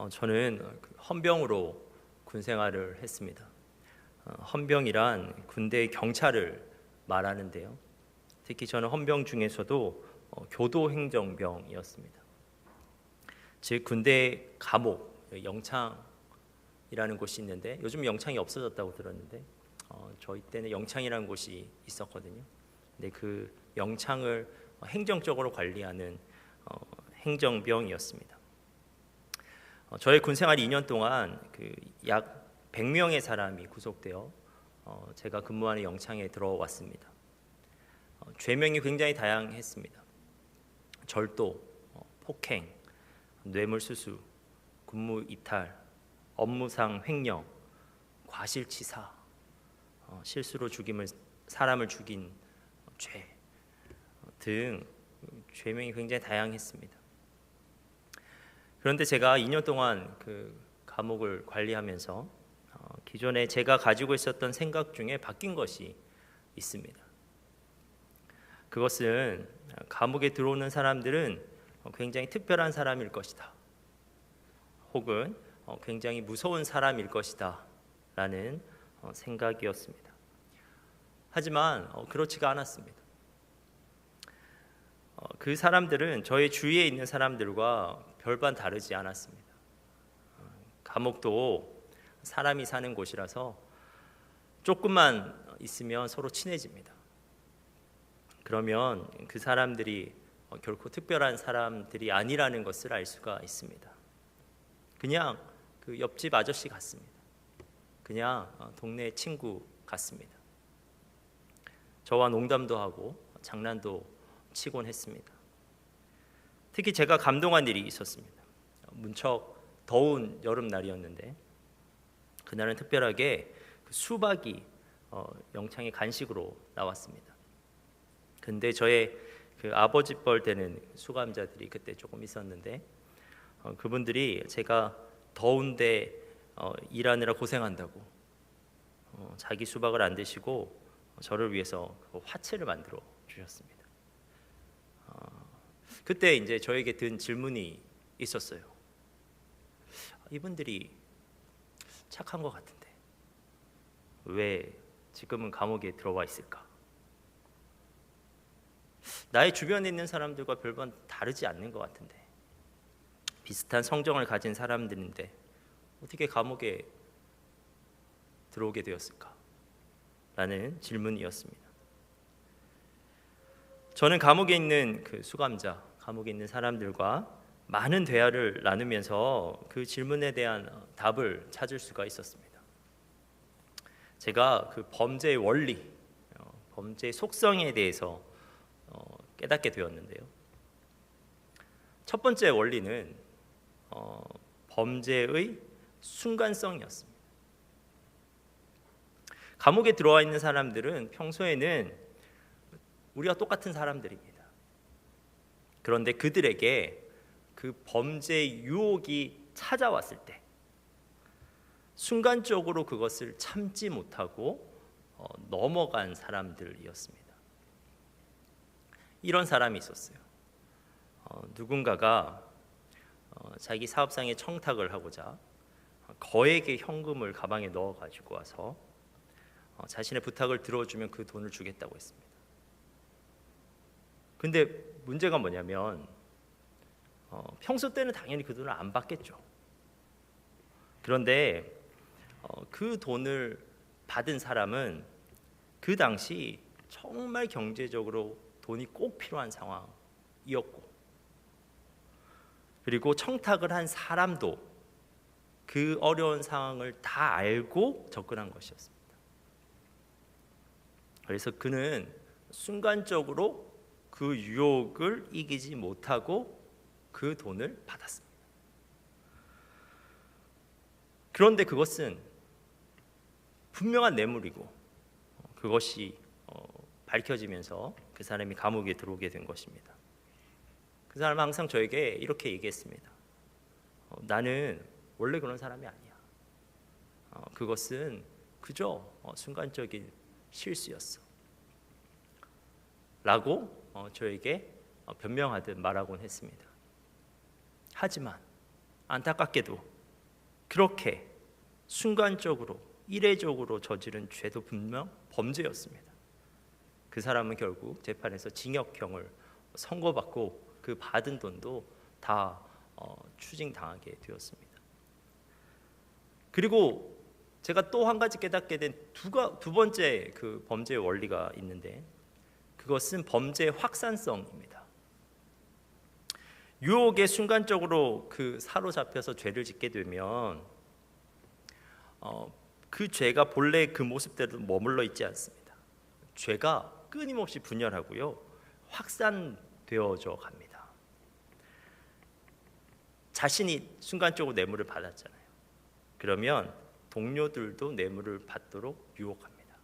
저는 헌병으로 군 생활을 했습니다. 헌병이란 군대 경찰을 말하는데요. 특히 저는 헌병 중에서도 교도행정병이었습니다. 즉 군대 감옥, 영창이라는 곳이 있는데 요즘 영창이 없어졌다고 들었는데 저희 때는 영창이라는 곳이 있었거든요. 근데 그 영창을 행정적으로 관리하는 행정병이었습니다. 저의 군 생활 2년 동안 약 100명의 사람이 구속되어 제가 근무하는 영창에 들어왔습니다. 죄명이 굉장히 다양했습니다. 절도, 폭행, 뇌물수수, 군무 이탈, 업무상 횡령, 과실치사, 실수로 사람을 죽인 죄 등 죄명이 굉장히 다양했습니다. 그런데 제가 2년 동안 그 감옥을 관리하면서 기존에 제가 가지고 있었던 생각 중에 바뀐 것이 있습니다. 그것은 감옥에 들어오는 사람들은 굉장히 특별한 사람일 것이다, 혹은 굉장히 무서운 사람일 것이다 라는 생각이었습니다. 하지만 그렇지가 않았습니다. 그 사람들은 저의 주위에 있는 사람들과 별반 다르지 않았습니다. 감옥도 사람이 사는 곳이라서 조금만 있으면 서로 친해집니다. 그러면 그 사람들이 결코 특별한 사람들이 아니라는 것을 알 수가 있습니다. 그냥 그 옆집 아저씨 같습니다. 그냥 동네 친구 같습니다. 저와 농담도 하고 장난도 치곤 했습니다. 특히 제가 감동한 일이 있었습니다. 문척 더운 여름날이었는데 그날은 특별하게 수박이 영창의 간식으로 나왔습니다. 근데 저의 그 아버지 뻘 되는 수감자들이 그때 조금 있었는데 그분들이 제가 더운데 일하느라 고생한다고 자기 수박을 안 드시고 저를 위해서 화채를 만들어 주셨습니다. 그때 이제 저에게 든 질문이 있었어요. 이분들이 착한 것 같은데 왜 지금은 감옥에 들어와 있을까? 나의 주변에 있는 사람들과 별반 다르지 않는 것 같은데 비슷한 성정을 가진 사람들인데 어떻게 감옥에 들어오게 되었을까? 라는 질문이었습니다. 저는 감옥에 있는 그 수감자, 감옥에 있는 사람들과 많은 대화를 나누면서 그 질문에 대한 답을 찾을 수가 있었습니다. 제가 그 범죄의 원리, 범죄의 속성에 대해서 깨닫게 되었는데요. 첫 번째 원리는 범죄의 순간성이었습니다. 감옥에 들어와 있는 사람들은 평소에는 우리와 똑같은 사람들입니다. 그런데 그들에게 그 범죄의 유혹이 찾아왔을 때 순간적으로 그것을 참지 못하고 넘어간 사람들이었습니다. 이런 사람이 있었어요. 누군가가 자기 사업상의 청탁을 하고자 거액의 현금을 가방에 넣어 가지고 와서 자신의 부탁을 들어주면 그 돈을 주겠다고 했습니다. 근데 문제가 뭐냐면 평소 때는 당연히 그 돈을 안 받겠죠. 그런데 그 돈을 받은 사람은 그 당시 정말 경제적으로 돈이 꼭 필요한 상황이었고, 그리고 청탁을 한 사람도 그 어려운 상황을 다 알고 접근한 것이었습니다. 그래서 그는 순간적으로 그 유혹을 이기지 못하고 그 돈을 받았습니다. 그런데 그것은 분명한 뇌물이고 그것이 밝혀지면서 그 사람이 감옥에 들어오게 된 것입니다. 그 사람은 항상 저에게 이렇게 얘기했습니다. 나는 원래 그런 사람이 아니야. 그것은 그저 순간적인 실수였어 라고 저에게 변명하듯 말하곤 했습니다. 하지만 안타깝게도 그렇게 순간적으로 이례적으로 저지른 죄도 분명 범죄였습니다. 그 사람은 결국 재판에서 징역형을 선고받고 그 받은 돈도 다 추징당하게 되었습니다. 그리고 제가 또 한 가지 깨닫게 된 두 번째 그 범죄의 원리가 있는데, 그것은 범죄의 확산성입니다. 유혹에 순간적으로 그 사로잡혀서 죄를 짓게 되면 그 죄가 본래 그 모습대로 머물러 있지 않습니다. 죄가 끊임없이 분열하고요, 확산되어져 갑니다. 자신이 순간적으로 뇌물을 받았잖아요. 그러면 동료들도 뇌물을 받도록 유혹합니다.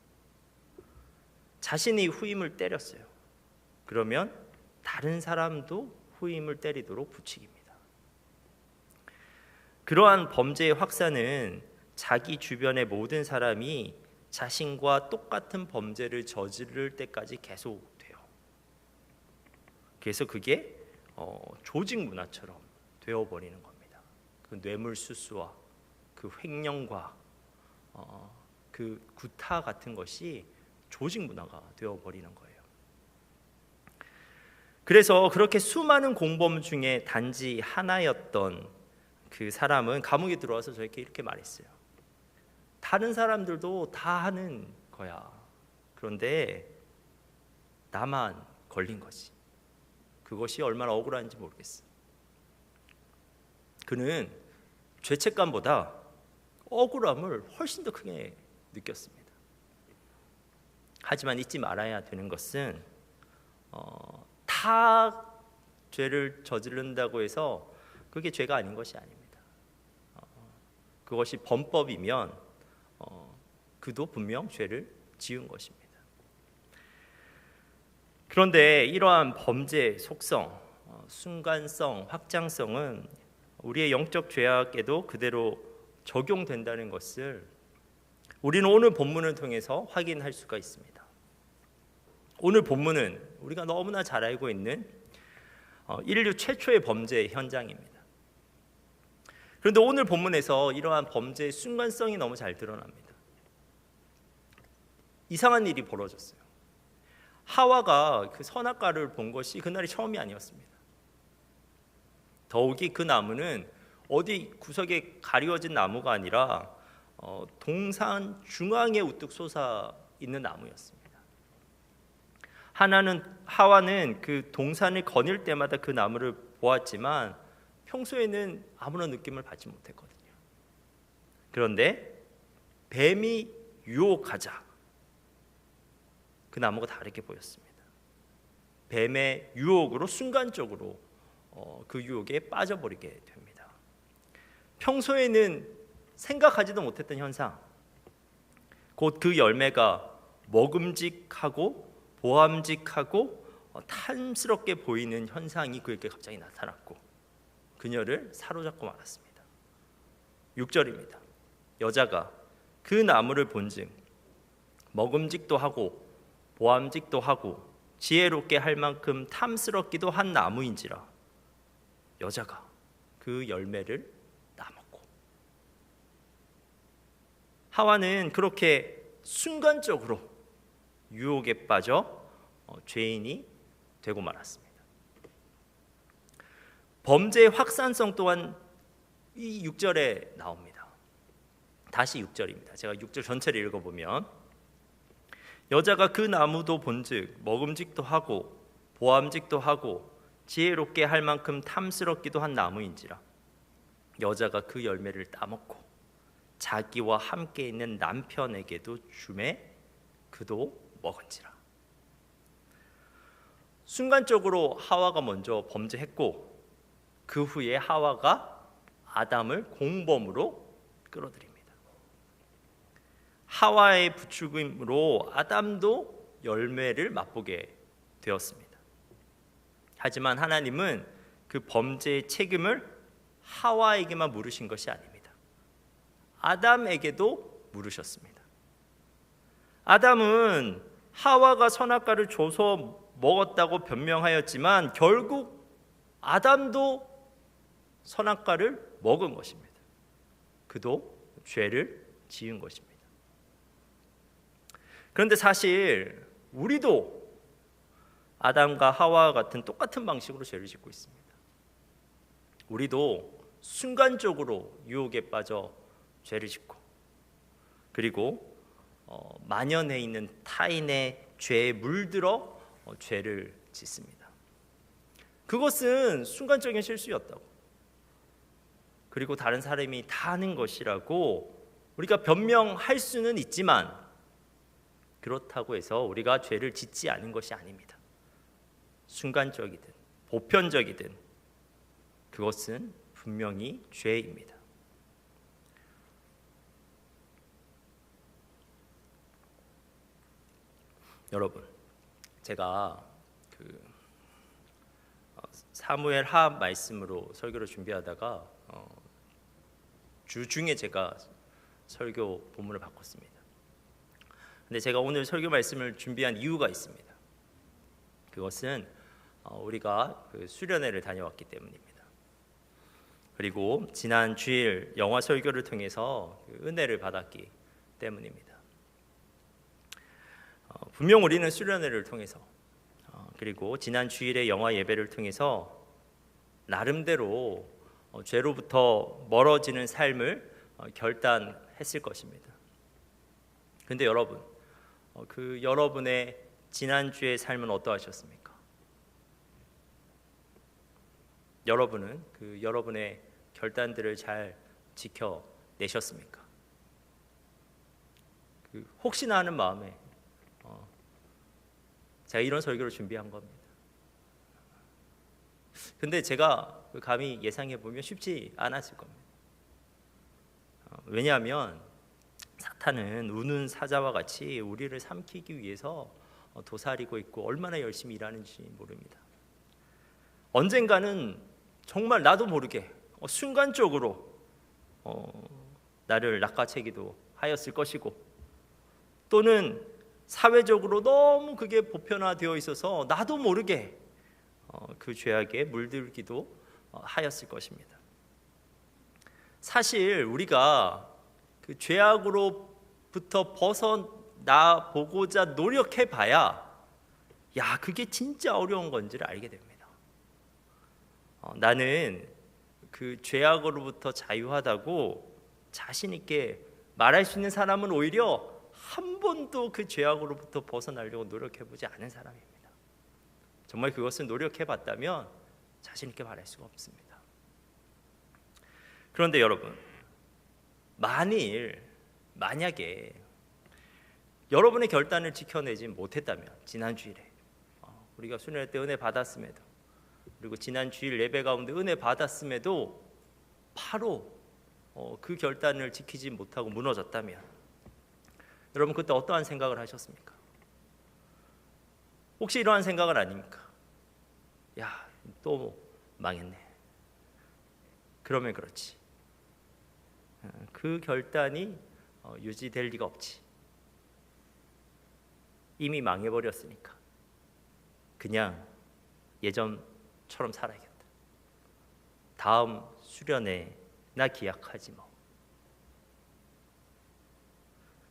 자신이 후임을 때렸어요. 그러면 다른 사람도 후임을 때리도록 부추깁니다. 그러한 범죄의 확산은 자기 주변의 모든 사람이 자신과 똑같은 범죄를 저지를 때까지 계속돼요. 그래서 그게 조직 문화처럼 되어버리는 겁니다. 그 뇌물수수와 그 횡령과 그 구타 같은 것이 조직 문화가 되어버리는 거예요. 그래서 그렇게 수많은 공범 중에 단지 하나였던 그 사람은 감옥에 들어와서 저에게 이렇게 말했어요. 다른 사람들도 다 하는 거야. 그런데 나만 걸린 거지. 그것이 얼마나 억울한지 모르겠어. 그는 죄책감보다 억울함을 훨씬 더 크게 느꼈습니다. 하지만 잊지 말아야 되는 것은 다 죄를 저지른다고 해서 그게 죄가 아닌 것이 아닙니다. 그것이 범법이면 그도 분명 죄를 지은 것입니다. 그런데 이러한 범죄의 속성, 순간성, 확장성은 우리의 영적 죄악에도 그대로 적용된다는 것을 우리는 오늘 본문을 통해서 확인할 수가 있습니다. 오늘 본문은 우리가 너무나 잘 알고 있는 인류 최초의 범죄의 현장입니다. 그런데 오늘 본문에서 이러한 범죄의 순간성이 너무 잘 드러납니다. 이상한 일이 벌어졌어요. 하와가 그 선악과를 본 것이 그날이 처음이 아니었습니다. 더욱이 그 나무는 어디 구석에 가리워진 나무가 아니라 동산 중앙에 우뚝 솟아 있는 나무였습니다. 하와는 그 동산을 거닐 때마다 그 나무를 보았지만 평소에는 아무런 느낌을 받지 못했거든요. 그런데 뱀이 유혹하자 그 나무가 다르게 보였습니다. 뱀의 유혹으로 순간적으로 그 유혹에 빠져버리게 됩니다. 평소에는 생각하지도 못했던 현상, 곧 그 열매가 먹음직하고 보암직하고 탐스럽게 보이는 현상이 그에게 갑자기 나타났고 그녀를 사로잡고 말았습니다. 6절입니다. 여자가 그 나무를 본즉 먹음직도 하고 보암직도 하고 지혜롭게 할 만큼 탐스럽기도 한 나무인지라 여자가 그 열매를 따먹고. 하와는 그렇게 순간적으로 유혹에 빠져 죄인이 되고 말았습니다. 범죄의 확산성 또한 이 6절에 나옵니다. 다시 6절입니다. 제가 6절 전체를 읽어보면 여자가 그 나무도 본즉 먹음직도 하고 보암직도 하고 지혜롭게 할 만큼 탐스럽기도 한 나무인지라 여자가 그 열매를 따먹고 자기와 함께 있는 남편에게도 주매 그도 먹은지라. 순간적으로 하와가 먼저 범죄했고 그 후에 하와가 아담을 공범으로 끌어들입니다. 하와의 부추김으로 아담도 열매를 맛보게 되었습니다. 하지만 하나님은 그 범죄의 책임을 하와에게만 물으신 것이 아닙니다. 아담에게도 물으셨습니다. 아담은 하와가 선악과를 줘서 먹었다고 변명하였지만 결국 아담도 선악과를 먹은 것입니다. 그도 죄를 지은 것입니다. 그런데 사실 우리도 아담과 하와와 같은 똑같은 방식으로 죄를 짓고 있습니다. 우리도 순간적으로 유혹에 빠져 죄를 짓고, 그리고 만연해 있는 타인의 죄에 물들어 죄를 짓습니다. 그것은 순간적인 실수였다고, 그리고 다른 사람이 다 하는 것이라고 우리가 변명할 수는 있지만, 그렇다고 해서 우리가 죄를 짓지 않은 것이 아닙니다. 순간적이든 보편적이든 그것은 분명히 죄입니다. 여러분, 제가 사무엘 하 말씀으로 설교를 준비하다가 주중에 제가 설교 본문을 바꿨습니다. 근데 제가 오늘 설교 말씀을 준비한 이유가 있습니다. 그것은 우리가 수련회를 다녀왔기 때문입니다. 그리고 지난 주일 영화 설교를 통해서 은혜를 받았기 때문입니다. 분명 우리는 수련회를 통해서, 그리고 지난 주일의 영화 예배를 통해서 나름대로 죄로부터 멀어지는 삶을 결단했을 것입니다. 그런데 여러분, 여러분의 지난주의 삶은 어떠하셨습니까? 여러분은 여러분의 결단들을 잘 지켜내셨습니까? 혹시나 하는 마음에 제가 이런 설교를 준비한 겁니다. 근데 제가 감히 예상해 보면 쉽지 않았을 겁니다. 왜냐하면 사탄은 우는 사자와 같이 우리를 삼키기 위해서 도사리고 있고 얼마나 열심히 일하는지 모릅니다. 언젠가는 정말 나도 모르게 순간적으로 나를 낚아채기도 하였을 것이고, 또는 사회적으로 너무 그게 보편화되어 있어서 나도 모르게 그 죄악에 물들기도 하였을 것입니다. 사실 우리가 그 죄악으로부터 벗어나 보고자 노력해봐야 그게 진짜 어려운 건지를 알게 됩니다. 나는 그 죄악으로부터 자유하다고 자신 있게 말할 수 있는 사람은 오히려 한 번도 그 죄악으로부터 벗어나려고 노력해보지 않은 사람입니다. 정말 그것을 노력해봤다면 자신 있게 말할 수가 없습니다. 그런데 여러분, 만약에 여러분의 결단을 지켜내지 못했다면, 지난 주일에 우리가 수련회 때 은혜 받았음에도, 그리고 지난 주일 예배 가운데 은혜 받았음에도 바로 그 결단을 지키지 못하고 무너졌다면, 여러분 그때 어떠한 생각을 하셨습니까? 혹시 이러한 생각은 아닙니까? 또 망했네. 그러면 그렇지. 그 결단이 유지될 리가 없지. 이미 망해버렸으니까 그냥 예전처럼 살아야겠다. 다음 수련회 나 기약하지 뭐.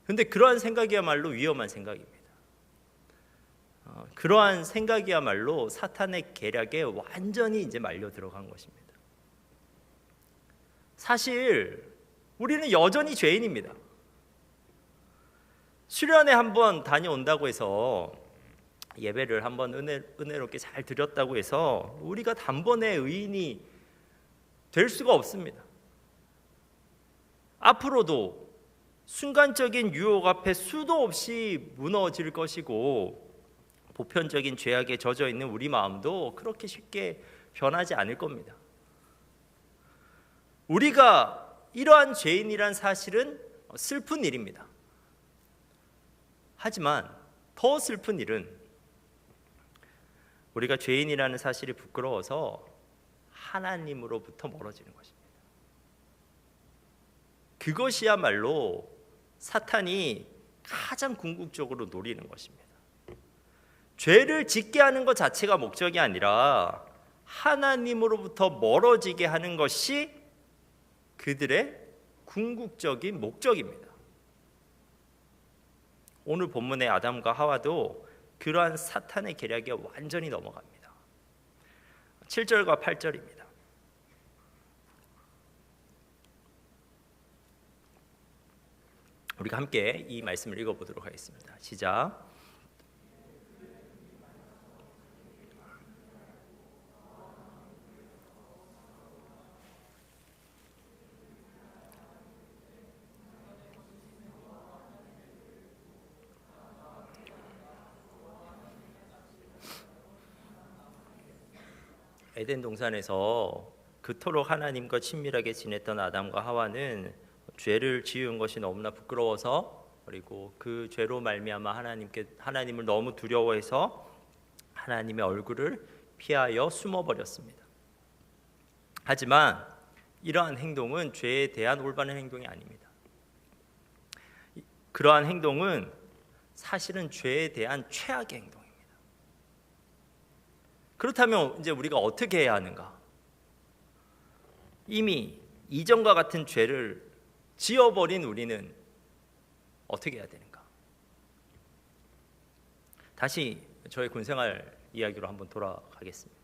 근데 그러한 생각이야말로 위험한 생각입니다. 그러한 생각이야말로 사탄의 계략에 완전히 이제 말려 들어간 것입니다. 사실 우리는 여전히 죄인입니다. 수련회 한번 다녀온다고 해서, 예배를 한번 은혜롭게 잘 드렸다고 해서 우리가 단번에 의인이 될 수가 없습니다. 앞으로도 순간적인 유혹 앞에 수도 없이 무너질 것이고, 보편적인 죄악에 젖어 있는 우리 마음도 그렇게 쉽게 변하지 않을 겁니다. 우리가 이러한 죄인이란 사실은 슬픈 일입니다. 하지만 더 슬픈 일은 우리가 죄인이라는 사실이 부끄러워서 하나님으로부터 멀어지는 것입니다. 그것이야말로 사탄이 가장 궁극적으로 노리는 것입니다. 죄를 짓게 하는 것 자체가 목적이 아니라 하나님으로부터 멀어지게 하는 것이 그들의 궁극적인 목적입니다. 오늘 본문의 아담과 하와도 그러한 사탄의 계략에 완전히 넘어갑니다. 7절과 8절입니다. 우리가 함께 이 말씀을 읽어보도록 하겠습니다. 시작. 에덴 동산에서 그토록 하나님과 친밀하게 지냈던 아담과 하와는 죄를 지은 것이 너무나 부끄러워서, 그리고 그 죄로 말미암아 하나님을 너무 두려워해서 하나님의 얼굴을 피하여 숨어버렸습니다. 하지만 이러한 행동은 죄에 대한 올바른 행동이 아닙니다. 그러한 행동은 사실은 죄에 대한 최악의 행동입니다. 그렇다면 이제 우리가 어떻게 해야 하는가? 이미 이전과 같은 죄를 지어버린 우리는 어떻게 해야 되는가? 다시 저의 군생활 이야기로 한번 돌아가겠습니다.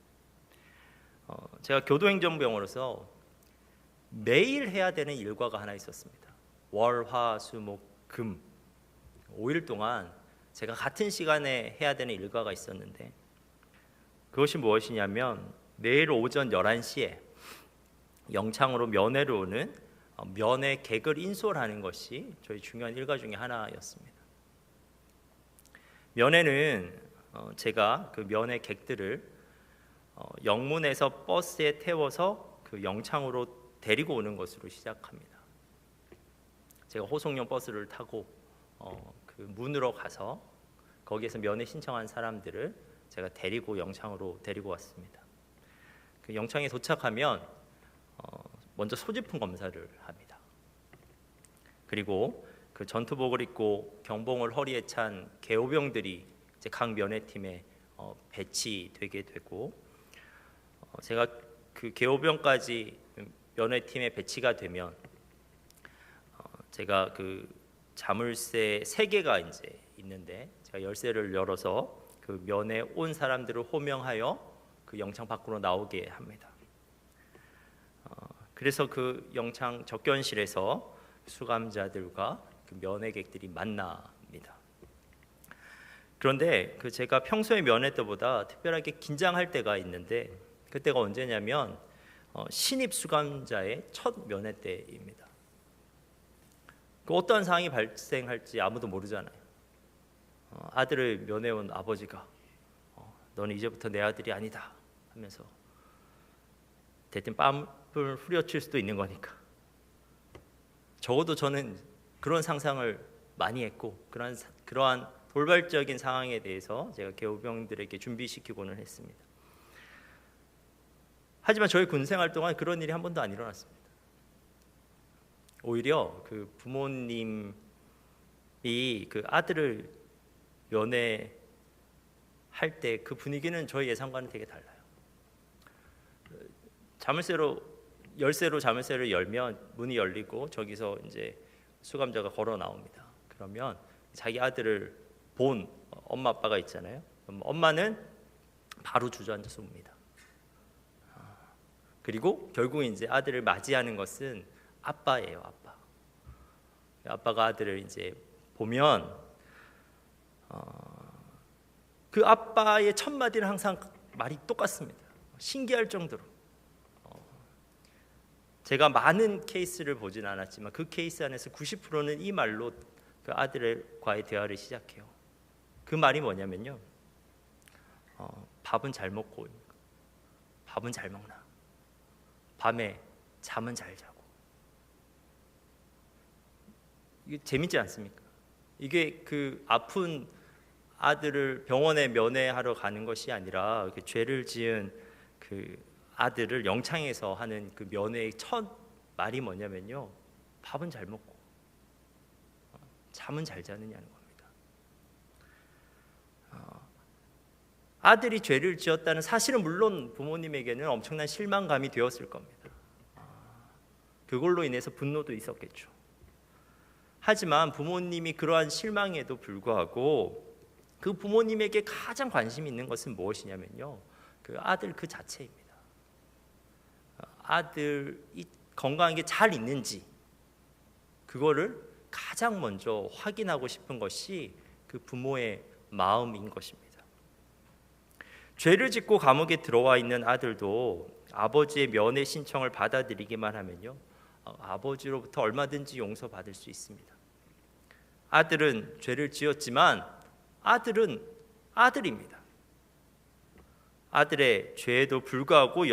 제가 교도행정병으로서 매일 해야 되는 일과가 하나 있었습니다. 월, 화, 수, 목, 금 5일 동안 제가 같은 시간에 해야 되는 일과가 있었는데, 그것이 무엇이냐면 매일 오전 11시에 영창으로 면회를 오는 면회 객을 인솔하는 것이 저희 중요한 일과 중에 하나였습니다. 면회는 제가 그 면회 객들을 영문에서 버스에 태워서 그 영창으로 데리고 오는 것으로 시작합니다. 제가 호송용 버스를 타고 그 문으로 가서 거기에서 면회 신청한 사람들을 제가 데리고 영창으로 데리고 왔습니다. 그 영창에 도착하면 먼저 소지품 검사를 합니다. 그리고 그 전투복을 입고 경봉을 허리에 찬 계호병들이 이제 각 면회팀에 배치되게 되고, 제가 그 계호병까지 면회팀에 배치가 되면 제가 그 자물쇠 3개가 이제 있는데, 제가 열쇠를 열어서 그 면회 온 사람들을 호명하여 그 영창 밖으로 나오게 합니다. 그래서 그 영창 접견실에서 수감자들과 그 면회객들이 만납니다. 그런데 그 제가 평소에 면회 때보다 특별하게 긴장할 때가 있는데, 그때가 언제냐면 신입 수감자의 첫 면회 때입니다. 그 어떠한 상황이 발생할지 아무도 모르잖아요. 아들을 면회온 아버지가 너는 이제부터 내 아들이 아니다 하면서 대뜸 뺨을 후려칠 수도 있는 거니까, 적어도 저는 그런 상상을 많이 했고, 그러한 돌발적인 상황에 대해서 제가 계호병들에게 준비시키고는 했습니다. 하지만 저희 군생활 동안 그런 일이 한 번도 안 일어났습니다. 오히려 그 부모님이 그 아들을 면회할 때 그 분위기는 저희 예상과는 되게 달라요. 열쇠로 자물쇠를 열면 문이 열리고 저기서 이제 수감자가 걸어 나옵니다. 그러면 자기 아들을 본 엄마 아빠가 있잖아요. 그럼 엄마는 바로 주저앉아서 웁니다. 그리고 결국 이제 아들을 맞이하는 것은 아빠예요, 아빠. 아빠가 아들을 이제 보면 그 아빠의 첫 마디는 항상 말이 똑같습니다. 신기할 정도로. 제가 많은 케이스를 보진 않았지만 그 케이스 안에서 90%는 이 말로 그 아들과의 대화를 시작해요. 그 말이 뭐냐면요, 밥은 잘 먹고 옵니까? 밥은 잘 먹나? 밤에 잠은 잘 자고. 이게 재밌지 않습니까? 이게 그 아픈 아들을 병원에 면회하러 가는 것이 아니라 그 죄를 지은 그 아들을 영창에서 하는 그 면회의 첫 말이 뭐냐면요, 밥은 잘 먹고 잠은 잘 자느냐는 겁니다. 아들이 죄를 지었다는 사실은 물론 부모님에게는 엄청난 실망감이 되었을 겁니다. 그걸로 인해서 분노도 있었겠죠. 하지만 부모님이 그러한 실망에도 불구하고 그 부모님에게 가장 관심 있는 것은 무엇이냐면요, 그 아들 그 자체입니다. 아들이 건강하게 잘 있는지 그거를 가장 먼저 확인하고 싶은 것이 그 부모의 마음인 것입니다. 죄를 짓고 감옥에 들어와 있는 아들도 아버지의 면회 신청을 받아들이기만 하면요, 아버지로부터 얼마든지 용서받을 수 있습니다. 아들은 죄를 지었지만 아들은 아들입니다. 아들의 죄에도 불구하고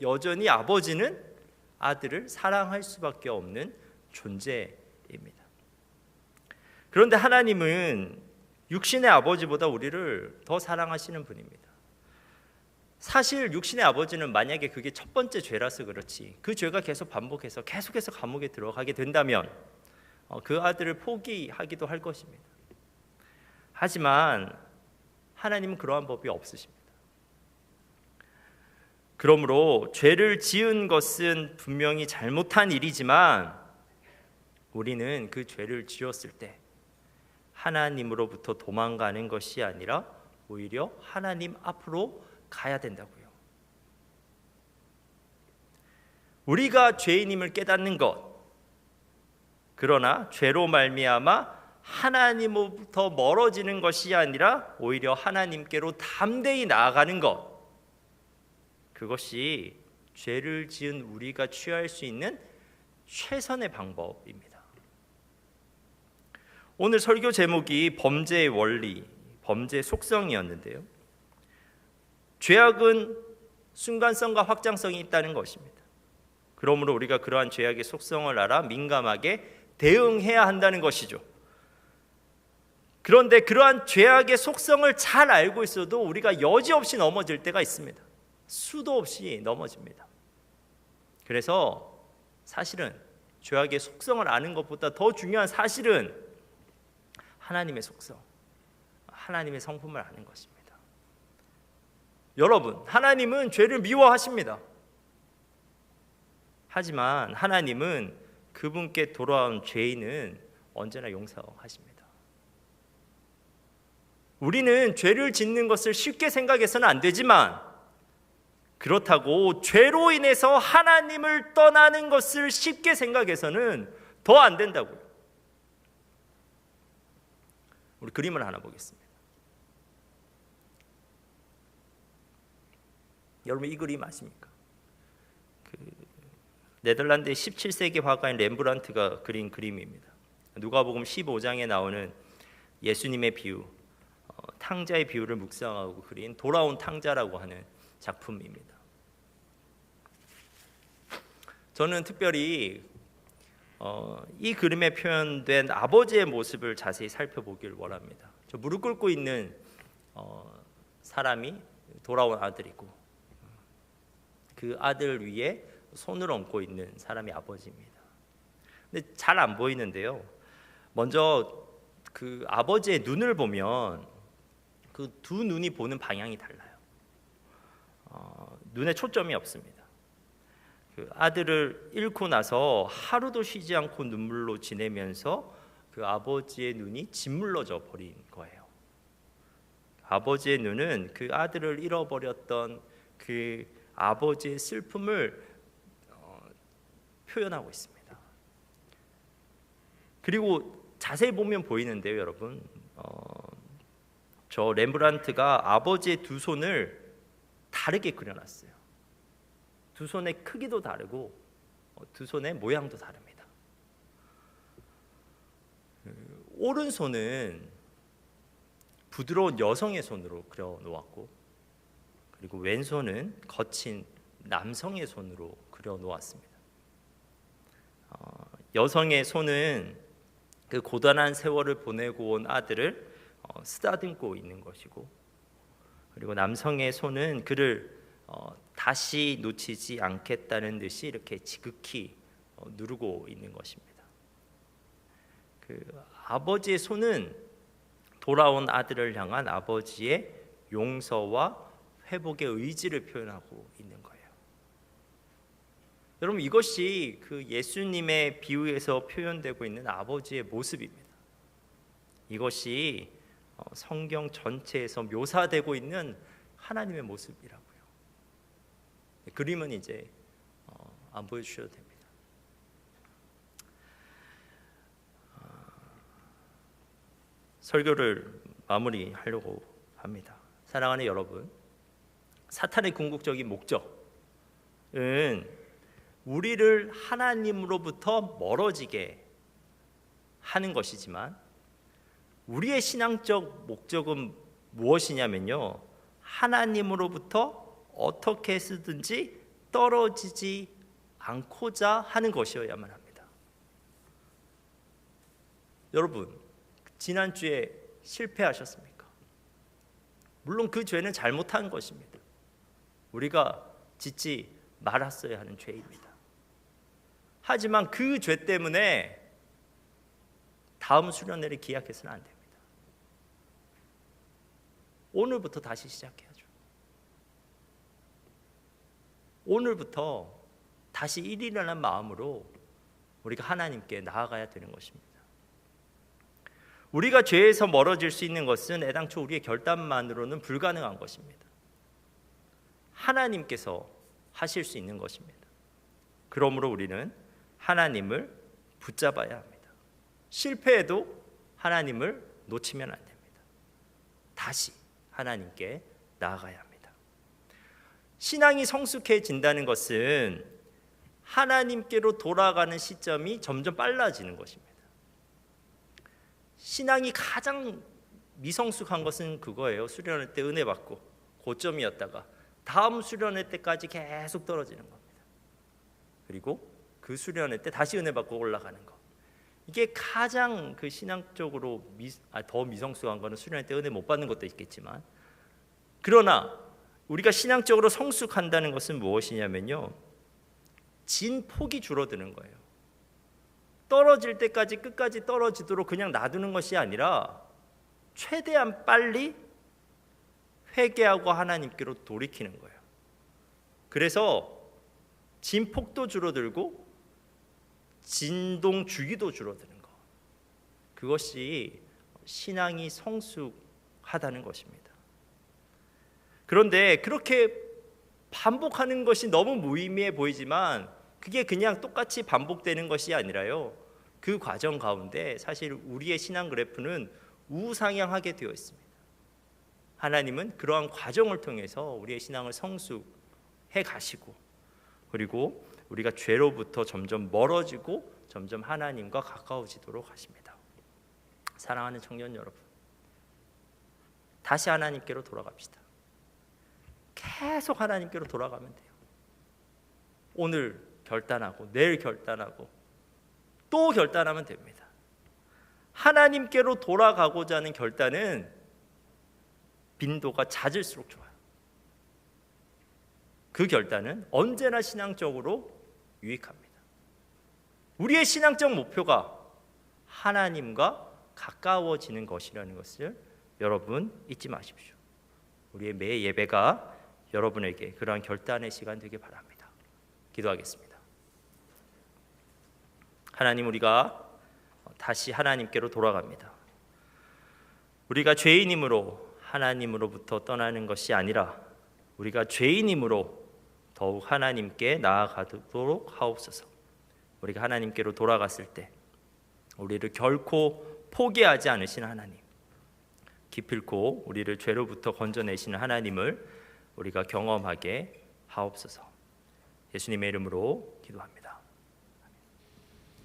여전히 아버지는 아들을 사랑할 수밖에 없는 존재입니다. 그런데 하나님은 육신의 아버지보다 우리를 더 사랑하시는 분입니다. 사실 육신의 아버지는 만약에 그게 첫 번째 죄라서 그렇지, 그 죄가 계속 반복해서 계속해서 감옥에 들어가게 된다면 그 아들을 포기하기도 할 것입니다. 하지만 하나님은 그러한 법이 없으십니다. 그러므로 죄를 지은 것은 분명히 잘못한 일이지만 우리는 그 죄를 지었을 때 하나님으로부터 도망가는 것이 아니라 오히려 하나님 앞으로 가야 된다고요. 우리가 죄인임을 깨닫는 것, 그러나 죄로 말미암아 하나님으로부터 멀어지는 것이 아니라 오히려 하나님께로 담대히 나아가는 것, 그것이 죄를 지은 우리가 취할 수 있는 최선의 방법입니다. 오늘 설교 제목이 범죄의 원리, 범죄의 속성이었는데요, 죄악은 순간성과 확장성이 있다는 것입니다. 그러므로 우리가 그러한 죄악의 속성을 알아 민감하게 대응해야 한다는 것이죠. 그런데 그러한 죄악의 속성을 잘 알고 있어도 우리가 여지없이 넘어질 때가 있습니다. 수도 없이 넘어집니다. 그래서 사실은 죄악의 속성을 아는 것보다 더 중요한 사실은 하나님의 속성, 하나님의 성품을 아는 것입니다. 여러분, 하나님은 죄를 미워하십니다. 하지만 하나님은 그분께 돌아온 죄인은 언제나 용서하십니다. 우리는 죄를 짓는 것을 쉽게 생각해서는 안 되지만, 그렇다고 죄로 인해서 하나님을 떠나는 것을 쉽게 생각해서는 더 안 된다고요. 우리 그림을 하나 보겠습니다. 여러분, 이 그림 아십니까? 네덜란드의 17세기 화가인 렘브란트가 그린 그림입니다. 누가복음 15장에 나오는 예수님의 비유, 탕자의 비유를 묵상하고 그린 돌아온 탕자라고 하는 작품입니다. 저는 특별히 이 그림에 표현된 아버지의 모습을 자세히 살펴보길 원합니다. 저 무릎 꿇고 있는 사람이 돌아온 아들이고, 그 아들 위에 손을 얹고 있는 사람이 아버지입니다. 근데 잘 안 보이는데요, 먼저 그 아버지의 눈을 보면 그 두 눈이 보는 방향이 달라요. 눈에 초점이 없습니다. 그 아들을 잃고 나서 하루도 쉬지 않고 눈물로 지내면서 그 아버지의 눈이 짓물러져 버린 거예요. 아버지의 눈은 그 아들을 잃어버렸던 그 아버지의 슬픔을 표현하고 있습니다. 그리고 자세히 보면 보이는데요, 여러분, 저 렘브란트가 아버지의 두 손을 다르게 그려놨어요. 두 손의 크기도 다르고 두 손의 모양도 다릅니다. 오른손은 부드러운 여성의 손으로 그려놓았고, 그리고 왼손은 거친 남성의 손으로 그려놓았습니다. 여성의 손은 그 고단한 세월을 보내고 온 아들을 쓰다듬고 있는 것이고, 그리고 남성의 손은 그를 다시 놓치지 않겠다는 듯이 이렇게 지극히 누르고 있는 것입니다. 그 아버지의 손은 돌아온 아들을 향한 아버지의 용서와 회복의 의지를 표현하고 있는 거예요. 여러분, 이것이 그 예수님의 비유에서 표현되고 있는 아버지의 모습입니다. 이것이 성경 전체에서 묘사되고 있는 하나님의 모습이라고요. 그림은 이제 안 보여주셔도 됩니다. 설교를 마무리하려고 합니다. 사랑하는 여러분, 사탄의 궁극적인 목적은 우리를 하나님으로부터 멀어지게 하는 것이지만, 우리의 신앙적 목적은 무엇이냐면요, 하나님으로부터 어떻게 해서든지 떨어지지 않고자 하는 것이어야만 합니다. 여러분, 지난주에 실패하셨습니까? 물론 그 죄는 잘못한 것입니다. 우리가 짓지 말았어야 하는 죄입니다. 하지만 그 죄 때문에 다음 수련회를 기약해서는 안 됩니다. 오늘부터 다시 시작해야죠. 오늘부터 다시 일이라는 마음으로 우리가 하나님께 나아가야 되는 것입니다. 우리가 죄에서 멀어질 수 있는 것은 애당초 우리의 결단만으로는 불가능한 것입니다. 하나님께서 하실 수 있는 것입니다. 그러므로 우리는 하나님을 붙잡아야 합니다. 실패해도 하나님을 놓치면 안 됩니다. 다시 하나님께 나아가야 합니다. 신앙이 성숙해진다는 것은 하나님께로 돌아가는 시점이 점점 빨라지는 것입니다. 신앙이 가장 미성숙한 것은 그거예요. 수련회 때 은혜 받고 고점이었다가 다음 수련회 때까지 계속 떨어지는 겁니다. 그리고 그 수련회 때 다시 은혜 받고 올라가는 것. 이게 가장 그 신앙적으로 더 미성숙한 거는 수련회 때 은혜 못 받는 것도 있겠지만, 그러나 우리가 신앙적으로 성숙한다는 것은 무엇이냐면요, 진 폭이 줄어드는 거예요. 떨어질 때까지 끝까지 떨어지도록 그냥 놔두는 것이 아니라 최대한 빨리 회개하고 하나님께로 돌이키는 거예요. 그래서 진폭도 줄어들고 진동 주기도 줄어드는 것, 그것이 신앙이 성숙하다는 것입니다. 그런데 그렇게 반복하는 것이 너무 무의미해 보이지만 그게 그냥 똑같이 반복되는 것이 아니라요, 그 과정 가운데 사실 우리의 신앙 그래프는 우상향하게 되어 있습니다. 하나님은 그러한 과정을 통해서 우리의 신앙을 성숙해 가시고, 그리고 우리가 죄로부터 점점 멀어지고 점점 하나님과 가까워지도록 하십니다. 사랑하는 청년 여러분, 다시 하나님께로 돌아갑시다. 계속 하나님께로 돌아가면 돼요. 오늘 결단하고 내일 결단하고 또 결단하면 됩니다. 하나님께로 돌아가고자 하는 결단은 빈도가 잦을수록 좋아요. 그 결단은 언제나 신앙적으로 유익합니다. 우리의 신앙적 목표가 하나님과 가까워지는 것이라는 것을 여러분 잊지 마십시오. 우리의 매 예배가 여러분에게 그러한 결단의 시간 되길 바랍니다. 기도하겠습니다. 하나님, 우리가 다시 하나님께로 돌아갑니다. 우리가 죄인이므로 하나님으로부터 떠나는 것이 아니라 우리가 죄인이므로 더욱 하나님께 나아가도록 하옵소서. 우리가 하나님께로 돌아갔을 때 우리를 결코 포기하지 않으시는 하나님, 기필코 우리를 죄로부터 건져내시는 하나님을 우리가 경험하게 하옵소서. 예수님의 이름으로 기도합니다.